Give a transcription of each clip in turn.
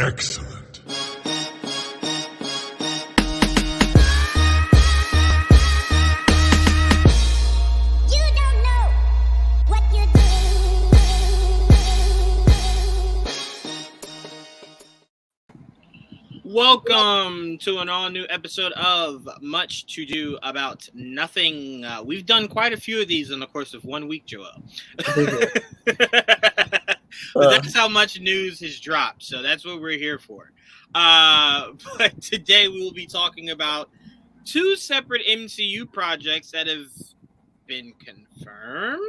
Excellent. You don't know what you're doing. Welcome to an all-new episode of Much to Do About Nothing. We've done quite a few of these in the course of 1 week, Joel. But that's how much news has dropped, so that's what we're here for. But today we will be talking about two separate MCU projects that have been confirmed.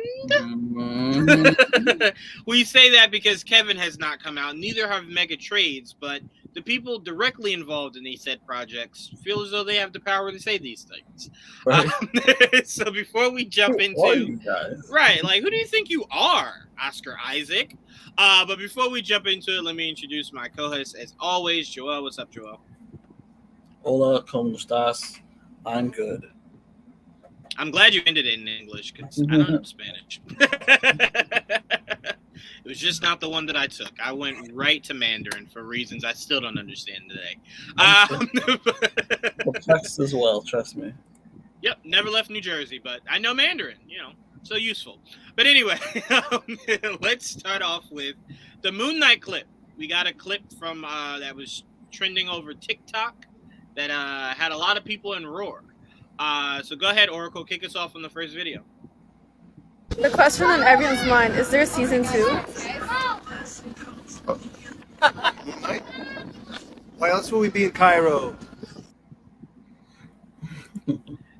We say that because Kevin has not come out. Neither have Mega Trades, but the people directly involved in these said projects feel as though they have the power to say these things. Right. So before we jump Who are into you guys? right, like who do you think you are, Oscar Isaac? But before we jump into it, let me introduce my co-host as always, Joel. What's up, Joel? Hola, ¿cómo estás? I'm good. I'm glad you ended it in English because I don't know Spanish. It was just not the one that I took. I went right to Mandarin for reasons I still don't understand today. Well, text as well, trust me. Yep, never left New Jersey, but I know Mandarin, so useful. But anyway, let's start off with the Moon Knight clip. We got a clip from that was trending over TikTok that had a lot of people in roar. So go ahead, Oracle, kick us off on the first video. The question on everyone's mind, is there a season 2? Why else would we be in Cairo?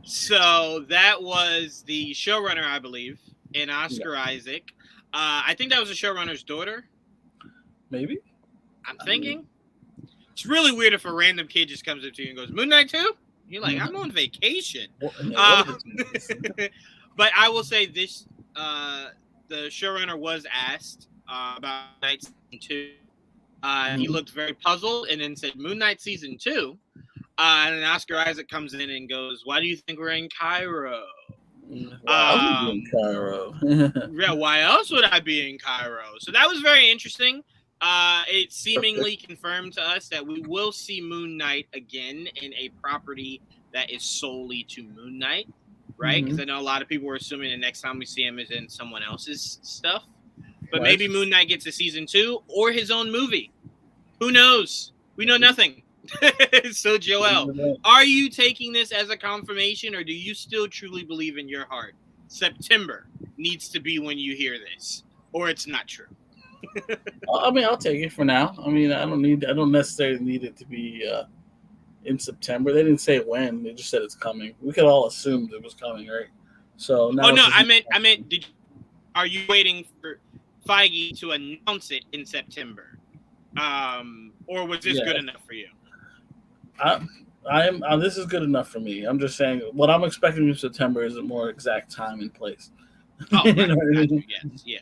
So that was the showrunner, I believe, in Oscar Isaac. I think that was the showrunner's daughter. Maybe? I'm thinking. It's really weird if a random kid just comes up to you and goes, Moon Knight 2? You're like, I'm on vacation. But I will say this, the showrunner was asked about Night Season 2. He looked very puzzled and then said, Moon Knight Season 2. And then Oscar Isaac comes in and goes, why do you think we're in Cairo? In Cairo. Yeah, why else would I be in Cairo? So that was very interesting. It seemingly confirmed to us that we will see Moon Knight again in a property that is solely to Moon Knight, right? Because I know a lot of people were assuming the next time we see him is in someone else's stuff. But maybe Moon Knight gets a season 2 or his own movie. Who knows? We know nothing. So, Joel, are you taking this as a confirmation, or do you still truly believe in your heart September needs to be when you hear this, or it's not true? I mean, I'll take it for now. I mean, I don't necessarily need it to be in September. They didn't say when. They just said it's coming. We could all assume it was coming, right? So now. Oh no, I meant. Are you waiting for Feige to announce it in September, or was this good enough for you? This is good enough for me. I'm just saying what I'm expecting in September is a more exact time and place. Oh, right. Yes, yeah.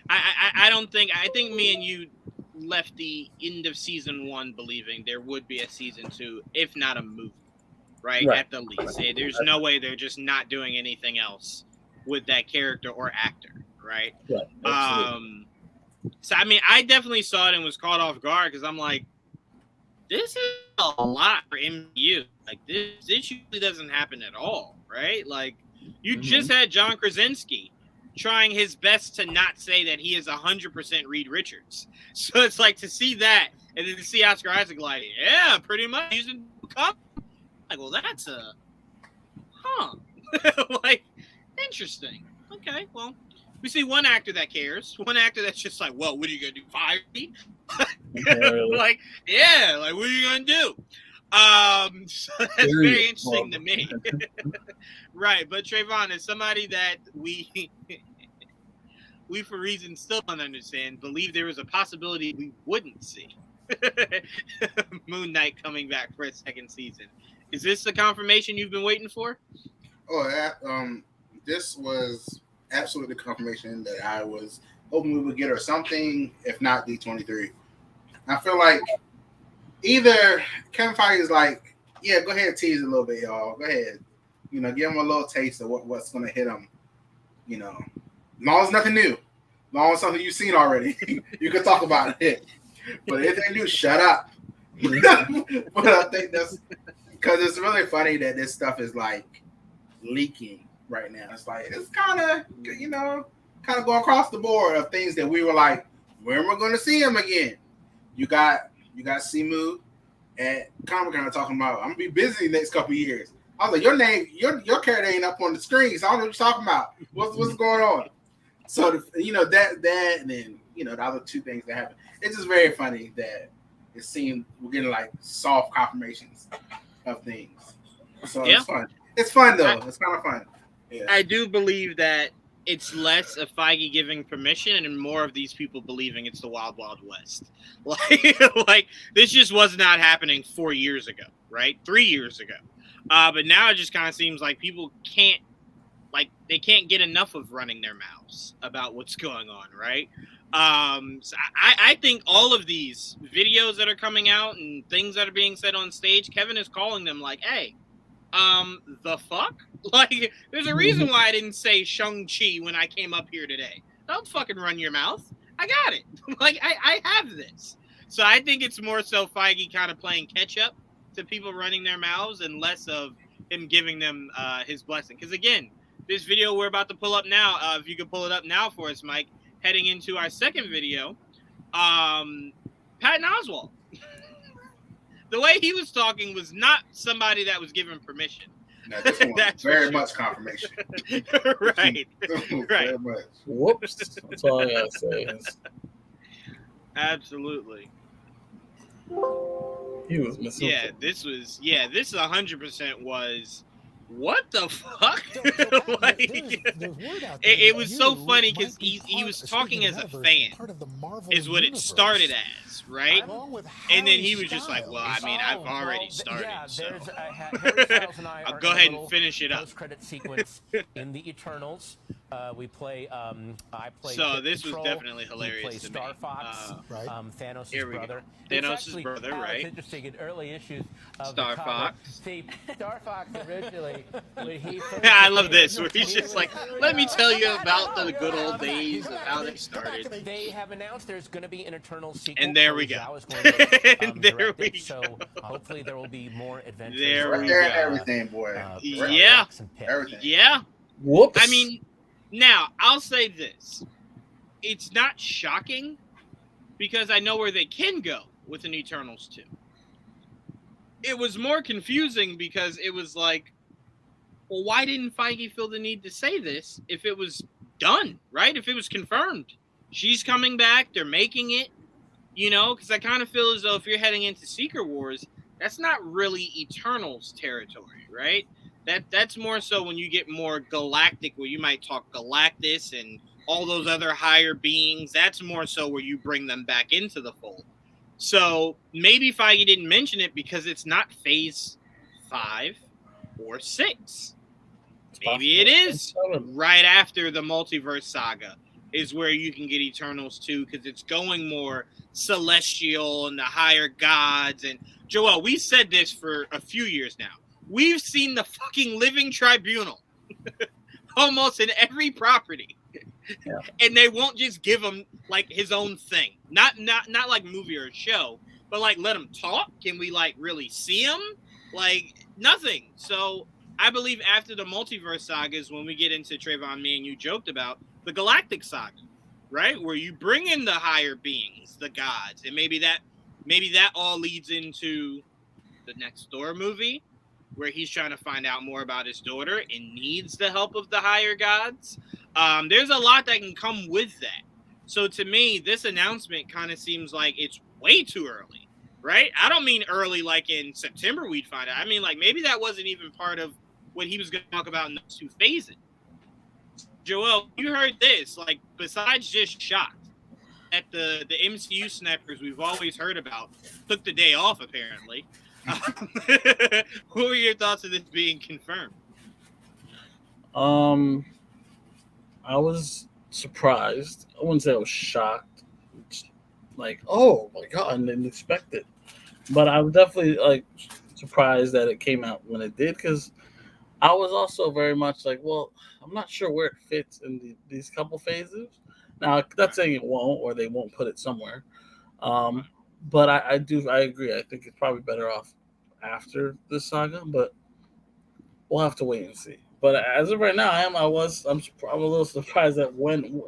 I don't think. I think me and you left the end of season 1 believing there would be a season 2, if not a movie, right? At the least, there's no way they're just not doing anything else with that character or actor, right? So I mean, I definitely saw it and was caught off guard because I'm like, this is a lot for MCU. Like this usually doesn't happen at all, right? Like you just had John Krasinski trying his best to not say that he is 100% Reed Richards. So it's like to see that and then to see Oscar Isaac like, yeah, pretty much he's in Cup. Like, well, that's like interesting. Okay, well, we see one actor that cares, one actor that's just like, well, what are you gonna do? Fire me? Like, yeah, like what are you gonna do? So that's very interesting to me. Right, but Trayvon is somebody that we for reasons still don't understand, believe there was a possibility we wouldn't see Moon Knight coming back for a second season. Is this the confirmation you've been waiting for? This was absolutely the confirmation that I was hoping we would get, or something, if not D23. I feel like either Kevin Feige is like, yeah, go ahead and tease a little bit, y'all. Go ahead. Give him a little taste of what's going to hit him. As long as nothing new. As long as something you've seen already, you can talk about it. But if they do, shut up. But I think that's because it's really funny that this stuff is like leaking right now. It's like it's kind of going across the board of things that we were like, when we're going to see him again. You got Simu at Comic-Con talking about, I'm gonna be busy the next couple of years. I was like, your name, your character ain't up on the screen, so I don't know what you're talking about. What's going on? So that and then the other two things that happened. It's just very funny that it seemed we're getting like soft confirmations of things. So it's fun. It's fun though. It's kind of fun. Yeah. I do believe that it's less of Feige giving permission and more of these people believing it's the Wild Wild West. Like this just was not happening 4 years ago, right? 3 years ago. But now it just kind of seems like people can't get enough of running their mouths about what's going on, right? So I think all of these videos that are coming out and things that are being said on stage, Kevin is calling them like, hey, the fuck? Like, there's a reason why I didn't say Shang-Chi when I came up here today. Don't fucking run your mouth. I got it. Like, I have this. So I think it's more so Feige kind of playing catch up to people running their mouths and less of him giving them his blessing. Because again, this video we're about to pull up now, if you could pull it up now for us, Mike, heading into our second video, Patton Oswalt. The way he was talking was not somebody that was given permission. No, this one that's very much confirmation. Right. Very much. Whoops. That's all I gotta say. Absolutely. He was missing. Yeah, this 100% was. What the fuck? Like, it was so funny because he was talking as a fan, is what it started as, right? And then he was just like, well, I mean, I've already started, so I'll go ahead and finish it up. Post-credit sequence in the Eternals. We play. I play. So this Control. was definitely hilarious to me. Star Fox, right? Thanos' brother. Thanos' brother, right? It's interesting in early issues of Star the Fox. See, Star Fox originally, when he first I love this, where he's just like, let me tell you about the good old days of how they started. They have announced there's going to be an Eternal sequel. And there we go. Zhao is going to, And there direct we it, so hopefully there will be more adventures. There Right we there go. and everything, boy. Yeah. Everything. Yeah. Whoops. I mean, now, I'll say this. It's not shocking because I know where they can go with an Eternals 2. It was more confusing because it was like, well, why didn't Feige feel the need to say this if it was done, right? If it was confirmed. She's coming back. They're making it, because I kind of feel as though if you're heading into Secret Wars, that's not really Eternals territory, right? That's more so when you get more galactic, where you might talk Galactus and all those other higher beings. That's more so where you bring them back into the fold. So maybe Feige didn't mention it because it's not phase 5 or 6. Maybe it is right after the multiverse saga is where you can get Eternals 2 because it's going more celestial and the higher gods. And Joel, we said this for a few years now. We've seen the fucking Living Tribunal almost in every property. Yeah. And they won't just give him like his own thing. Not like movie or show, but like let him talk. Can we like really see him? Like nothing. So I believe after the multiverse saga is when we get into Trayvon, me and you joked about the Galactic saga, right? Where you bring in the higher beings, the gods, and maybe that all leads into the next Thor movie, where he's trying to find out more about his daughter and needs the help of the higher gods. There's a lot that can come with that. So to me, this announcement kind of seems like it's way too early, right? I don't mean early like in September we'd find out. I mean like maybe that wasn't even part of what he was going to talk about in those 2 phases. Joel, you heard this, like besides just shocked at the MCU snappers we've always heard about took the day off apparently. What were your thoughts of this being confirmed? I was surprised. I wouldn't say I was shocked. It's like, oh my god, I didn't expect it. But I was definitely like surprised that it came out when it did, because I was also very much like, well, I'm not sure where it fits in these couple phases. Now, not saying it won't, or they won't put it somewhere. But I agree. I think it's probably better off after this saga, but we'll have to wait and see. But as of right now, I'm a little surprised at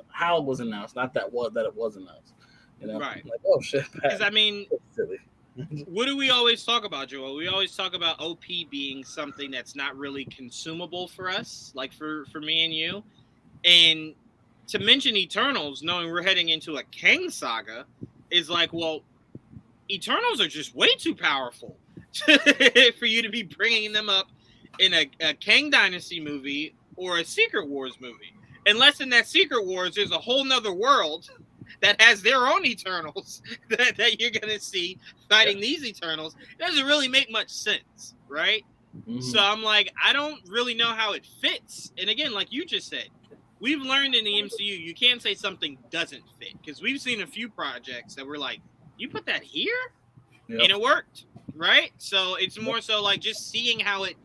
how it was announced. Not that it was announced. Right. I'm like, oh shit, Because I mean, that's silly. what do we always talk about, Joel? We always talk about OP being something that's not really consumable for us, like for me and you. And to mention Eternals, knowing we're heading into a Kang saga, is like, well, Eternals are just way too powerful for you to be bringing them up in a Kang Dynasty movie or a Secret Wars movie. Unless in that Secret Wars, there's a whole nother world that has their own Eternals that you're going to see fighting these Eternals. It doesn't really make much sense, right? Mhm. So I'm like, I don't really know how it fits. And again, like you just said, we've learned in the MCU, you can't say something doesn't fit. Because we've seen a few projects that were like, you put that here? Yep. And it worked, right? So it's more so like just seeing how it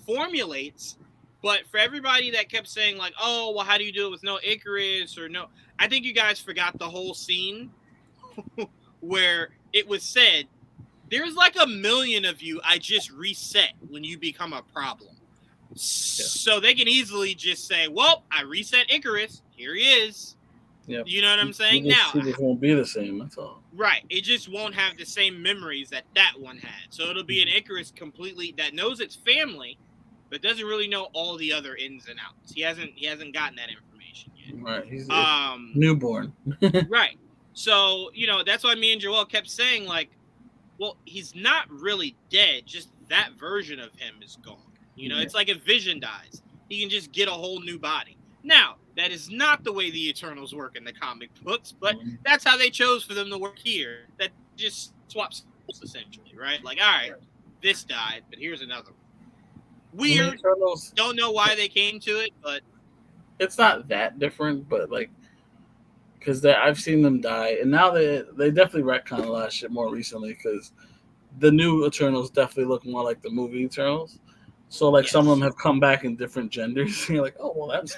formulates. But for everybody that kept saying like, oh, well, how do you do it with no Icarus or no? I think you guys forgot the whole scene where it was said, there's like a million of you I just reset when you become a problem. Yeah. So they can easily just say, well, I reset Icarus. Here he is. Yep. You know what I'm saying? He just won't be the same. That's all. Right. It just won't have the same memories that one had. So it'll be an Icarus completely that knows its family, but doesn't really know all the other ins and outs. He hasn't gotten that information yet. Right. He's newborn. Right. So, that's why me and Joel kept saying, like, well, he's not really dead. Just that version of him is gone. It's like if Vision dies. He can just get a whole new body. Now, that is not the way the Eternals work in the comic books, but that's how they chose for them to work here. That just swaps essentially, right? Like, all right, this died, but here's another one. Weird. Don't know why they came to it, but it's not that different. But like, because I've seen them die, and now they definitely retcon a lot of shit more recently. Because the new Eternals definitely look more like the movie Eternals. So like some of them have come back in different genders. And you're like, oh well, that's.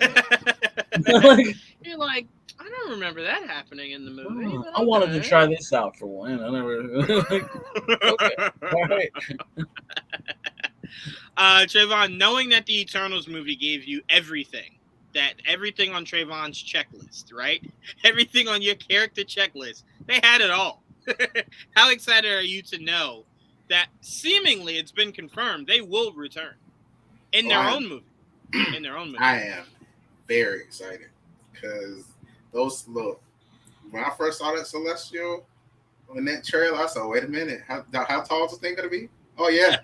You're like, I don't remember that happening in the movie. I wanted to try this out for one. I never. Okay, all right. Trayvon, knowing that the Eternals movie gave you everything on Trayvon's checklist, right? Everything on your character checklist, they had it all. How excited are you to know that seemingly it's been confirmed they will return in their own movie? In their own movie. I am very excited because when I first saw that Celestial in that trailer, I said, wait a minute, how tall is this thing gonna be? Oh yeah.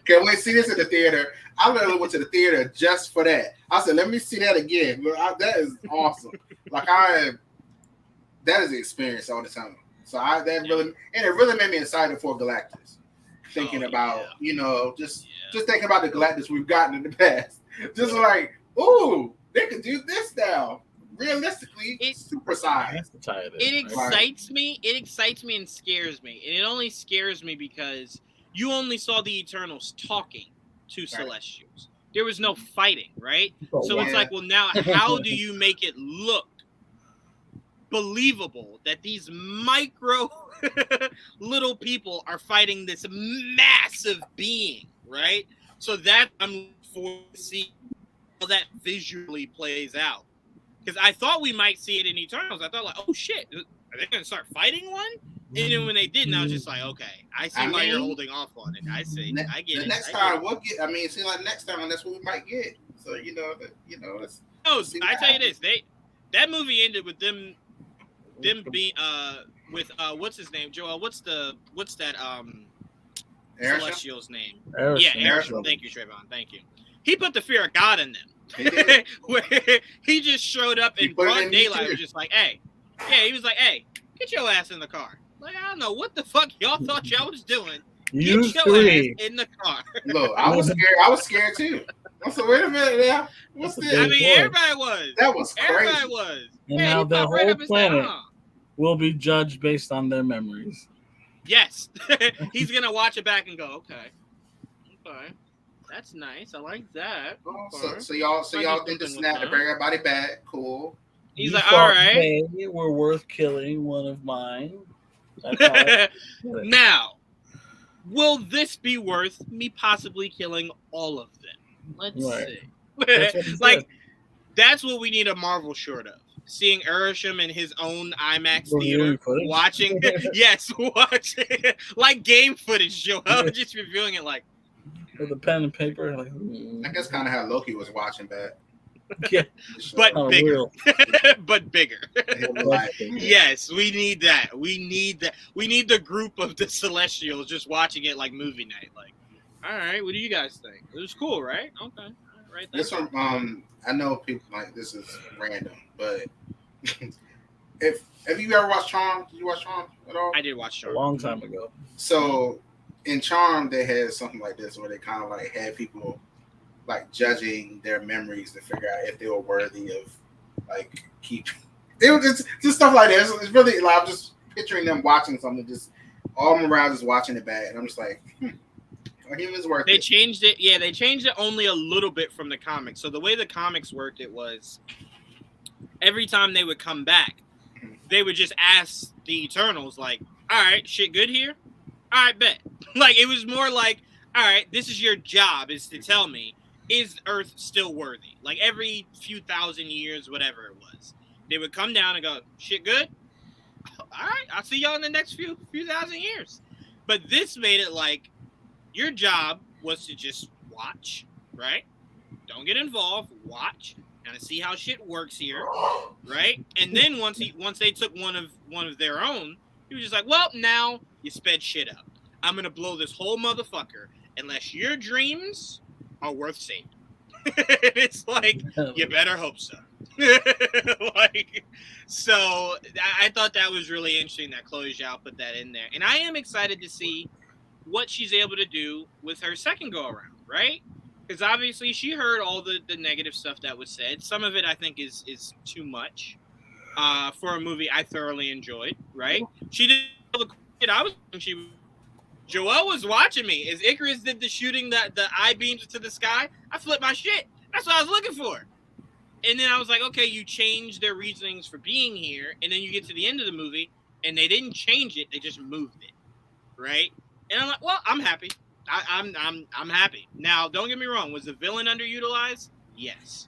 Can't wait to see this in the theater. I literally went to the theater just for that. I said, let me see that again. That is awesome. That is the experience all the time. So it really made me excited for Galactus. Thinking about, just thinking about the Galactus we've gotten in the past. Just like, ooh, they could do this now. Realistically, supersized. It excites me. It excites me and scares me. And it only scares me because you only saw the Eternals talking to Celestials. There was no fighting, right? So it's like, well, now how do you make it look believable that these micro little people are fighting this massive being, right? So that I'm looking forward to see how that visually plays out. Because I thought we might see it in Eternals. I thought, like, oh shit, are they going to start fighting one? And then when they didn't, I was just like, okay, I see why you're holding off on it. I see. I get it. Next time we'll get. I mean, it seems like next time that's what we might get. So it's. No, I tell you this, that movie ended with them being with what's his name, Joel? What's that Celestial's name? Aerosmith. Thank you, Trayvon. Thank you. He put the fear of God in them. Where he just showed up in broad daylight, was just like, hey, he was like, hey, get your ass in the car. Like, I don't know what the fuck y'all thought y'all was doing. Get your ass in the car. Look, I was scared. I was scared too. I said, wait a minute now. What's this? I mean, everybody was. That was crazy. Everybody was. And now the whole planet will be judged based on their memories. Yes. He's going to watch it back and go, okay. That's nice. I like that. Okay. So y'all did the snap to bring everybody back. Cool. He's like, all right. They were worth killing one of mine. That's all right. Now, will this be worth me possibly killing all of them? Let's Right. see. That's what he Like, said. that's what we need a Marvel short of. Seeing Erisham in his own IMAX Reviewing theater, footage? watching, yes, watching, like game footage, Joel, just reviewing it like, With a pen and paper, like, I guess kind of how Loki was watching back. yeah, but kinda bigger. real. But bigger. Yes, we need that. We need that. We need the group of the Celestials just watching it like movie night. Like, all right, what do you guys think? It was cool, right? Okay, right. This one, I know people like this is random, but have you ever watched Charm? Did you watch Charm at all? I did watch A Charm. long time ago. So in Charm, they had something like this where they kind of like had people like judging their memories to figure out if they were worthy of like keep. It was just stuff like that. It's really like I'm just picturing them watching something, just all around just watching it back, and I'm just like, like it was worth They it. changed it. Yeah, they changed it only a little bit from the comics. So the way the comics worked, it was every time they would come back, they would just ask the Eternals, like, all right, shit good here? All right, bet. Like, it was more like, all right, this is your job, is to tell me, is Earth still worthy? Like, every few thousand years, whatever it was. They would come down and go, shit good? All right, I'll see y'all in the next few thousand years. But this made it like, your job was to just watch, right? Don't get involved, watch, kind of see how shit works here, right? And then once they took one of their own, he was just like, well, now you sped shit up. I'm gonna blow this whole motherfucker unless your dreams are worth saving. It's like, you better hope so. Like, so I thought that was really interesting that Chloe Zhao put that in there, and I am excited to see what she's able to do with her second go around, right? Because obviously she heard all the negative stuff that was said. Some of it I think is too much for a movie I thoroughly enjoyed, right? She did all the shit I was Joelle was watching me. As Icarus did the shooting the eye beams into the sky, I flipped my shit. That's what I was looking for. And then I was like, okay, you changed their reasonings for being here, and then you get to the end of the movie, and they didn't change it, they just moved it. Right? And I'm like, well, I'm happy. I'm happy. Now, don't get me wrong. Was the villain underutilized? Yes.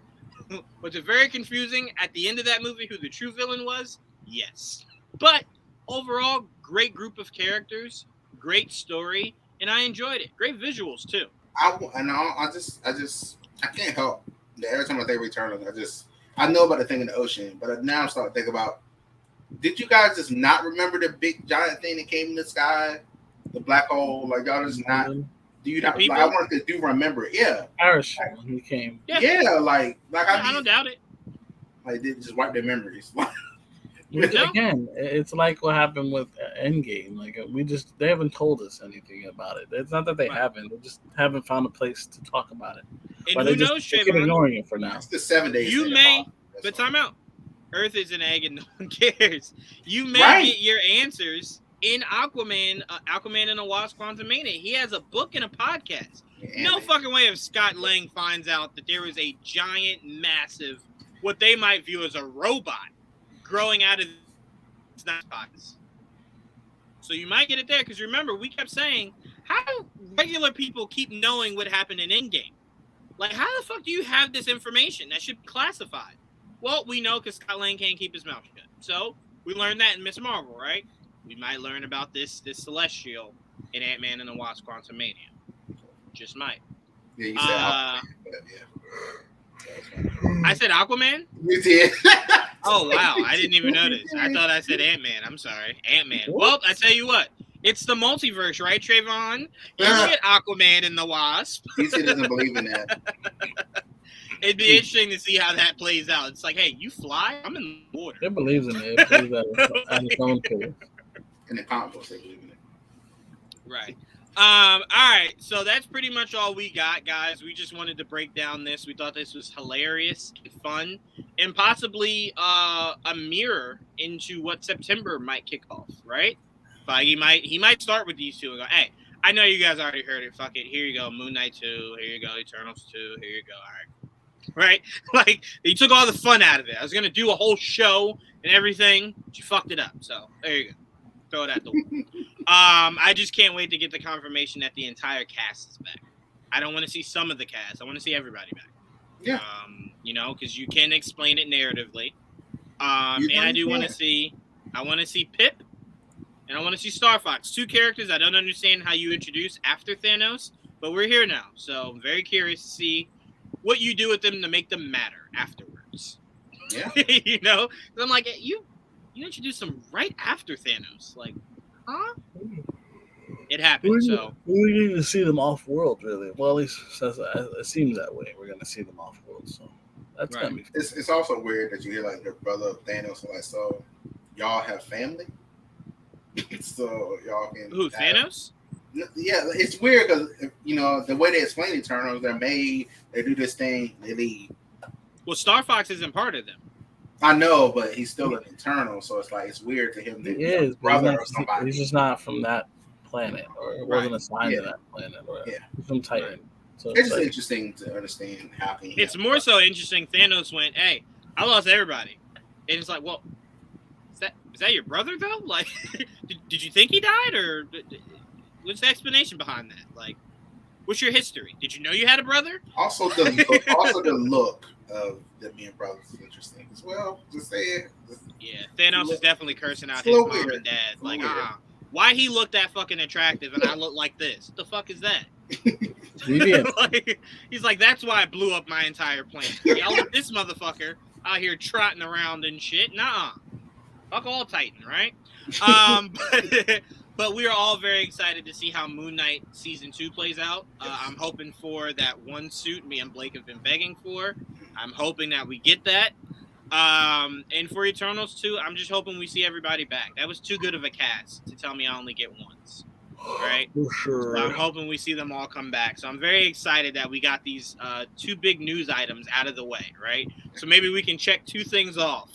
Was it very confusing at the end of that movie who the true villain was? Yes. But overall, great group of characters, great story, and I enjoyed it. Great visuals too. I can't help that every time I think Returnal, I know about the thing in the ocean, but now I'm starting to think about. Did you guys just not remember the big giant thing that came in the sky? The black hole, like y'all just not. Do you not? Like, I wanted to remember it. Yeah, Irish when he came. Yeah, like I don't doubt it. Like they just wipe their memories. Again, it's like what happened with Endgame. Like they haven't told us anything about it. It's not that they haven't; they just haven't found a place to talk about it. And but who knows, they keep ignoring it for now. It's the 7 days. You may, but time out. Earth is an egg, and no one cares. You may get your answers in Aquaman and the Wasp: Quantumania. He has a book and a podcast. No fucking way if Scott Lang finds out that there is a giant, massive, what they might view as a robot growing out of snap pockets. So you might get it there, because remember, we kept saying, how do regular people keep knowing what happened in Endgame? Like, how the fuck do you have this information that should be classified? Well, we know because Scott Lang can't keep his mouth shut. So we learned that in Miss Marvel, right? We might learn about this Celestial in Ant-Man and the Wasp: Quantumania. Just might. Yeah, you said Aquaman, I said Aquaman? You did. Oh, wow. I didn't even notice. I thought I said Ant-Man. I'm sorry. Ant-Man. Well, I tell you what. It's the multiverse, right, Trayvon? You get Aquaman and the Wasp. DC doesn't believe in that. It'd be interesting to see how that plays out. It's like, hey, you fly? I'm in the water. It believes in it. It believes that it's own killer. In the comic books, they believe in it. Right. All right. So that's pretty much all we got, guys. We just wanted to break down this. We thought this was hilarious and fun, and possibly a mirror into what September might kick off. Right? Feige might start with these two and go, hey, I know you guys already heard it. Fuck it. Here you go. Moon Knight 2. Here you go. Eternals 2. Here you go. All right. Right? Like, he took all the fun out of it. I was going to do a whole show and everything, but you fucked it up. So, there you go. Throw it at the wall. I just can't wait to get the confirmation that the entire cast is back. I don't want to see some of the cast. I want to see everybody back. Yeah. You know, because you can explain it narratively. And I do want to see. I want to see Pip, and I want to see Star Fox. 2 characters I don't understand how you introduce after Thanos, but we're here now, so I'm very curious to see what you do with them to make them matter afterwards. Yeah. You know, I'm like, you introduced them right after Thanos, like, huh? It happened. So we need to see them off world, really. Well, at least it seems that way. We're gonna see them off world, so that's Right. gonna be. It's also weird that you hear like your brother Thanos and like, so y'all have family, so y'all can. who? Thanos? Yeah, it's weird because you know the way they explain Eternals, they're made, they do this thing, they leave. Well, Star Fox isn't part of them. I know, but he's still an Eternal, so it's like it's weird to him that He is, but brother or somebody. he's just not from that planet, or it wasn't Right. assigned Yeah. to that planet, or Yeah. he's from Titan. Right. So It's it's just like, interesting to understand how can he It's have- more so interesting. Thanos went, "Hey, I lost everybody," and it's like, well, is that your brother though? Like, did you think he died, or what's the explanation behind that? Like, what's your history? Did you know you had a brother? Also the look of them being brothers is interesting as well. Just say it. Yeah, Thanos is definitely cursing out It's a his little mom weird. and dad. It's a Like, little weird. why he looked that fucking attractive and I look like this? What the fuck is that? deviant. Like, he's like, that's why I blew up my entire planet. Y'all look this motherfucker out here trotting around and shit. Nuh-uh. Fuck all Titan, right? But we are all very excited to see how Moon Knight Season 2 plays out. I'm hoping for that one suit me and Blake have been begging for. I'm hoping that we get that. And for Eternals 2, I'm just hoping we see everybody back. That was too good of a cast to tell me I only get once. Right? For sure. So I'm hoping we see them all come back. So I'm very excited that we got these 2 big news items out of the way, right? So maybe we can check 2 things off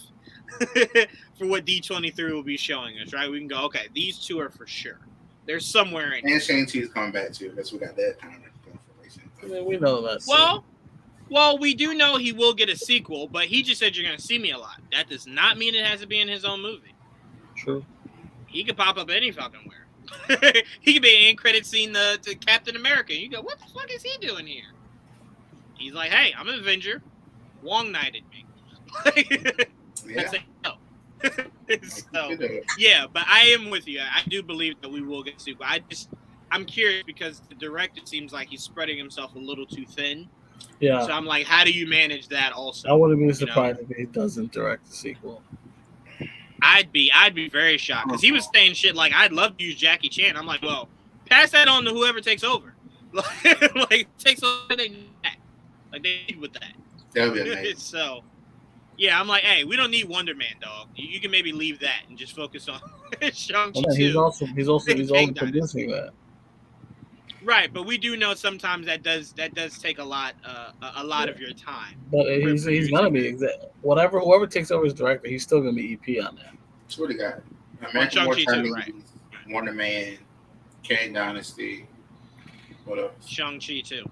for what D23 will be showing us, right? We can go, okay, these 2 are for sure. They're somewhere in here. And Shang-Chi's coming back too, because we got that kind of information. I mean, we know that. Well, we do know he will get a sequel, but he just said you're going to see me a lot. That does not mean it has to be in his own movie. True. He could pop up any fucking where. He could be an end credit scene to Captain America. You go, what the fuck is he doing here? He's like, hey, I'm an Avenger. Wong Knighted me. Yeah. That's it. No. So, yeah, but I am with you. I do believe that we will get a sequel. I'm curious because the director seems like he's spreading himself a little too thin. Yeah. So I'm like, how do you manage that also? I wouldn't be surprised if he doesn't direct the sequel. I'd be very shocked because he was saying shit like, I'd love to use Jackie Chan. I'm like, well, pass that on to whoever takes over. Like takes over, they need that. Like they need with that. That would be amazing. So, yeah, I'm like, hey, we don't need Wonder Man, dog. You can maybe leave that and just focus on Shang-Chi Well, he's 2. also Kang producing that. Right, but we do know sometimes that does take a lot of your time. But he's gonna be whoever takes over as director, he's still gonna be EP on that. That's what he got. Well, American War Shang-Chi too, Attorney, right. Wonder Man, Kang Dynasty. What else? Shang-Chi too.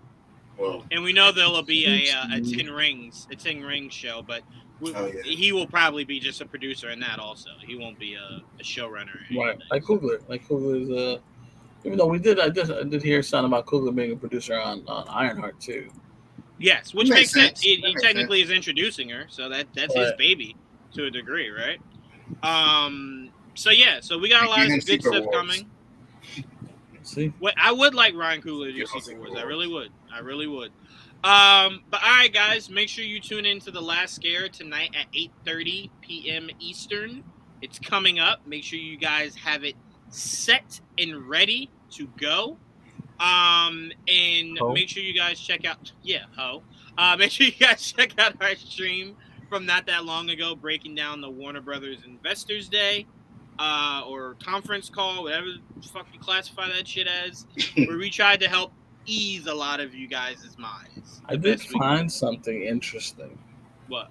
Well, And we know there'll be a Ten Rings show, but he will probably be just a producer in that also. He won't be a showrunner. Or Right, anything. like Coogler. Like Coogler's even though I did hear something about Coogler being a producer on Ironheart too. Yes, which Makes makes sense. sense. He That makes technically is introducing her, so that's his Right. baby to a degree, right? So yeah, so we got a lot of Again, good Secret stuff Wars. coming. See, What I would like Ryan Coogler to do Yeah, Secret Secret Wars. Wars. I really would. But all right, guys, make sure you tune in to The Last Scare tonight at 8:30 p.m. Eastern. It's coming up. Make sure you guys have it set and ready to go. And make sure you guys check out make sure you guys check out our stream from not that long ago, breaking down the Warner Brothers Investors Day or conference call, whatever the fuck you classify that shit as, where we tried to help ease a lot of you guys' minds. I did find something interesting. What?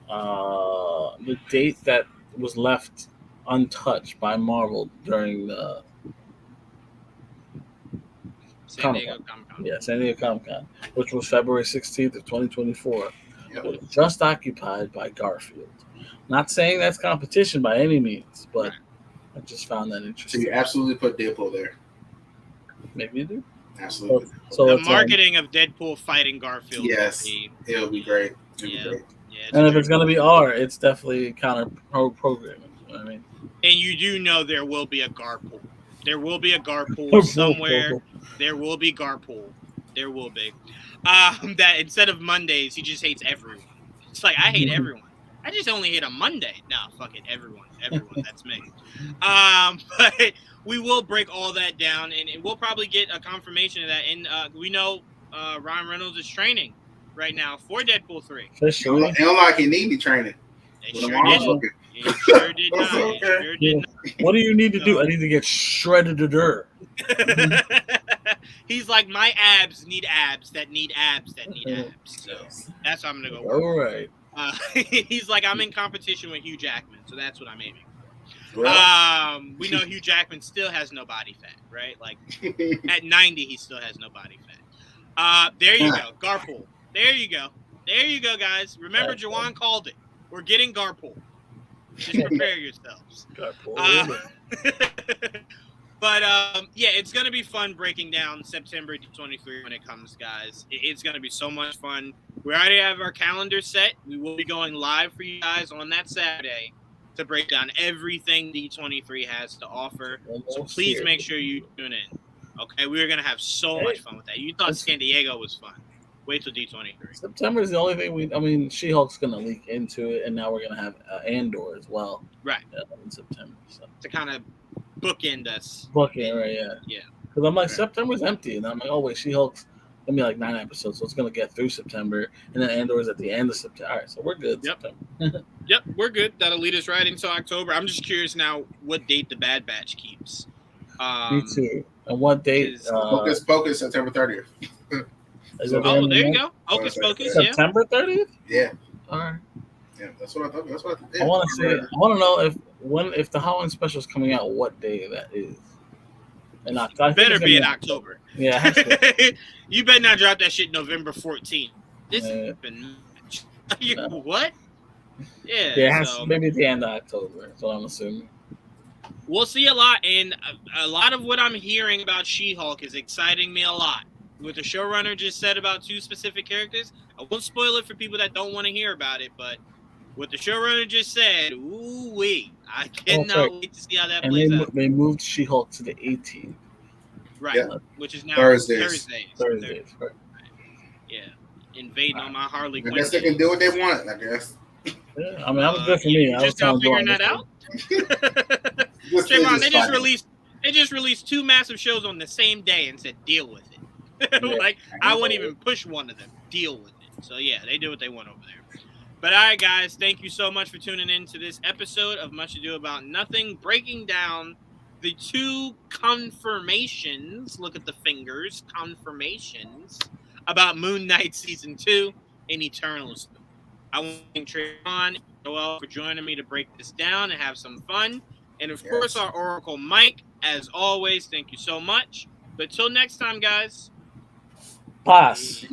The date that was left untouched by Marvel during the San Diego Comic-Con. San Diego Comic-Con, which was February 16th of 2024, Yep. was just occupied by Garfield. Not saying that's competition by any means, but I just found that So interesting. you absolutely put Deadpool there. Maybe you do. Absolutely. So The it's marketing of Deadpool fighting Garfield. Yes, Will be, it'll be great. It'll Yeah. be great. yeah, and if true. it's gonna be R, it's definitely counter programming. You know what I mean, And you do know there will be a Garpool. There will be a Garpool somewhere. There will be Garpool. There will be. That instead of Mondays, he just hates everyone. It's like, I hate everyone. I just only hate a Monday. No, fuck it. Everyone. That's me. But we will break all that down, and we'll probably get a confirmation of that. And we know Ryan Reynolds is training right now for Deadpool 3. Officially. It don't like he need any training. They With the sure arms did. looking. He sure did not. He Okay. sure did not. What do you need to do? I need to get shredded. He's like, my abs need abs that need abs that need abs. So that's what I'm gonna go work. All right. He's like, I'm in competition with Hugh Jackman, so that's what I'm aiming for. Well, We know Hugh Jackman still has no body fat, right? Like at 90, he still has no body fat. There you go, Garpool. There you go, guys. Remember, Jawan called it. We're getting Garpool. Just prepare yourselves. But yeah, it's gonna be fun breaking down September 23 when it comes, guys. It's gonna be so much fun. We already have our calendar set. We will be going live for you guys on that Saturday to break down everything D23 has to offer. So please make sure you tune in. Okay, we're gonna have so much fun with that. You thought San Diego was fun. Wait till D23. September is the only thing She-Hulk's going to leak into it, and now we're going to have Andor as well. Right. In September. So. To kind of bookend us. Right, yeah. Yeah. Because I'm like, September's empty, and I'm like, oh, wait, She-Hulk's going to be like 9 episodes, so it's going to get through September, and then Andor's at the end of September. All right, so we're good. Yep. Yep, we're good. That'll lead us right into October. I'm just curious now what date the Bad Batch keeps. Me too. And what date? Focus September 30th. Oh, there you go. Hocus Pocus, yeah. September 30th? Yeah. All right. Yeah, that's what I thought. That's what I want to know if the Halloween special is coming out, what day that is. And better be in October. Yeah, it has to. You better not drop that shit November 14th. This has been what? Yeah. Yeah, maybe at the end of October. That's what I'm assuming. We'll see a lot, and a lot of what I'm hearing about She-Hulk is exciting me a lot. What the showrunner just said about 2 specific characters, I won't spoil it for people that don't want to hear about it, but what the showrunner just said, ooh-wee. I cannot wait to see how that plays out. They moved She-Hulk to the 18th. Right, yeah. Which is now Thursdays. Right. Yeah, invading on my Harley Quinn. I guess they can do what they want, I guess. Yeah, I mean, that was good for me. Just now figuring that out? Trayvon, they just released 2 massive shows on the same day and said, deal with it. Like, I wouldn't even push one of them. Deal with it. So, yeah, they do what they want over there. But, all right, guys, thank you so much for tuning in to this episode of Much Ado About Nothing, breaking down the 2 confirmations, look at the fingers, confirmations, about Moon Knight Season 2 and Eternals. I want to thank Trayvon and Joel for joining me to break this down and have some fun. And, of course, our Oracle Mike, as always, thank you so much. But till next time, guys. Pass.